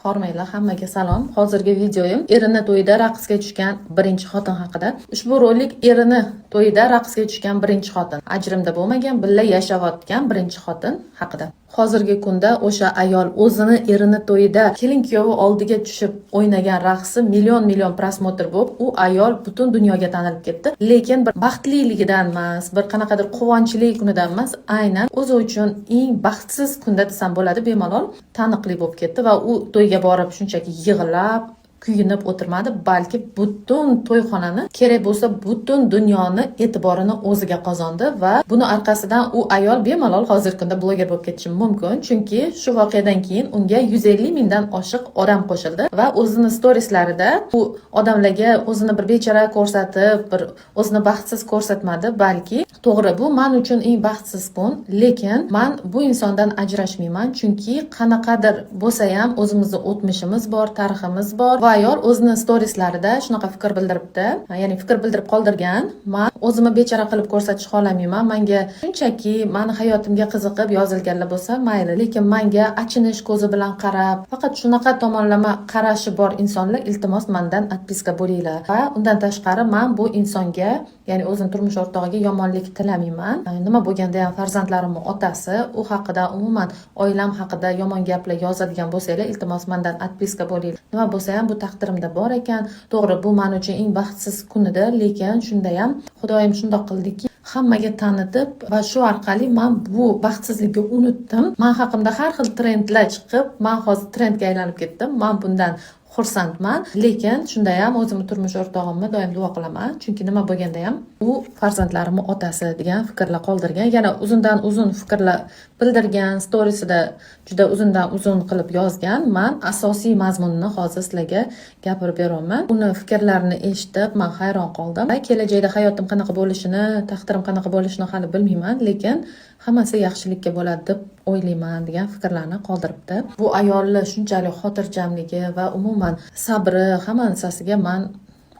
Hormanglar, hammaga salom. Hozirgi videoyim erini to'yida raqsga tushgan birinchi xotin haqida. Ushbu rolik erini to'yida raqsga tushgan birinchi xotin, ajrimda bo'lmagan, birga yashayotgan birinchi xotin haqida. Hozirgi kunda o'sha ayol o'zini erini to'yida kelin-kuyovi oldiga tushib o'ynagan raqsi million prosmotr bo'lib, u ayol butun dunyoga tanilib ketdi. Lekin bir baxtliligidan emas, bir qanaqadir quvonchli kunidan emas, aynan o'zi uchun eng baxtsiz kunda desam bo'ladi, bemalol taniqli bo'lib ketdi va u to'yga borib shunchaki yig'lab kuyinib o'tirmadi, balki butun to'yxonani, kerak bo'lsa butun dunyoni e'tiborini o'ziga qozondi va buni orqasidan u ayol bemalol hozirgi kunda bloger bo'lib ketishi mumkin, chunki shu voqeadan keyin unga 150 mingdan oshiq odam qo'shildi va o'zini storieslarida u odamlarga o'zini bir bechora ko'rsatib, bir o'zini baxtsiz ko'rsatmadi, balki to'g'ri, bu men uchun eng baxtsiz kun, lekin men bu insondan ajrashmayman, chunki qanaqadir bo'lsa ham o'zimizning o'tmishimiz bor, tariximiz bor va ayol o'zini storieslarida shunaqa fikr bildiribdi, ya'ni fikr bildirib qoldirgan. Men o'zimni bechora qilib ko'rsatish xohlamayman. Menga shunchaki meni hayotimga qiziqib yozilganlar bo'lsa, mayli, lekin menga achinish ko'zi bilan qarab, faqat shunaqa tomonlama qarashi bor insonlar iltimos mendan atpiska bo'linglar. Va undan tashqari men bu insonga, ya'ni o'zim turmush o'rtog'iga yomonlik tilamayman. Nima bo'lganda ham farzandlarimning otasi, u haqida, umuman oilam haqida yomon gaplar yozadigan bo'lsanglar, iltimos mendan atpiska bo'linglar. Nima bo'lsa ham bu taqdirimda bor ekan. To'g'ri, bu men uchun eng baxtsiz kunidir, lekin shunda ham Xudoyim shundoq qildiki, hammaga tanitib va shu orqali men bu baxtsizlikni unutdim. Men haqimda har xil trendlar chiqib, men hozir trendga aylanib ketdim. Men bundan xursandman, lekin shunda ham o'zimni turmush o'rtog'imni doim duo qilaman, chunki nima bo'lganda ham u farzandlarimning otasi degan fikrlar qoldirgan, yana uzundan uzun fikrlar bildirgan, storiesida juda uzundan uzun qilib yozgan. Men asosiy mazmunini hozir sizlarga gapirib beraman. Uni fikrlarini eshitib men hayron qoldim. Kelajakda hayotim qanaqa bo'lishini, taqdirim qanaqa bo'lishini hali bilmayman, lekin hammasi yaxshilikka bo'ladi deb o'ylayman degan fikrlarni qoldiribdi. Bu ayolni shunchalik xotirjamligi va umuman sabri, hamma narsasiga men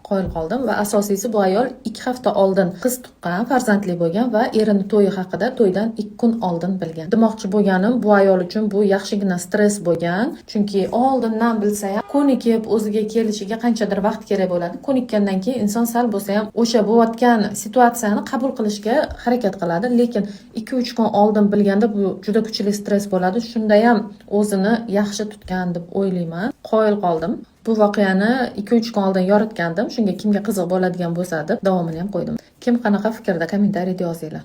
qoyil qoldim va asosiysi bu ayol 2 hafta oldin qiz tuqqan, farzandli bo'lgan va erini to'yi haqida to'ydan 2 kun oldin bilgan. Demoqchi bo'lganim, bu ayol uchun bu yaxshigina stress bo'lgan, chunki oldindan bilsa ham ko'nikib o'ziga kelishiga qanchadir vaqt kerak bo'ladi. Ko'nikkandan keyin inson sal bo'lsa ham o'sha bo'layotgan situatsiyani qabul qilishga harakat qiladi, lekin 2-3 kun oldin bilganda bu juda kuchli stress bo'ladi. Shunda ham o'zini yaxshi tutgan deb o'ylayman. Qoyil qoldim. Bu voqeani 2-3 kun oldin yoritgandim. Shunga kimga qiziq bo'ladigan bo'lsa deb davomini ham qo'ydim. Kim qanaqa fikrda kommentariyada yozinglar.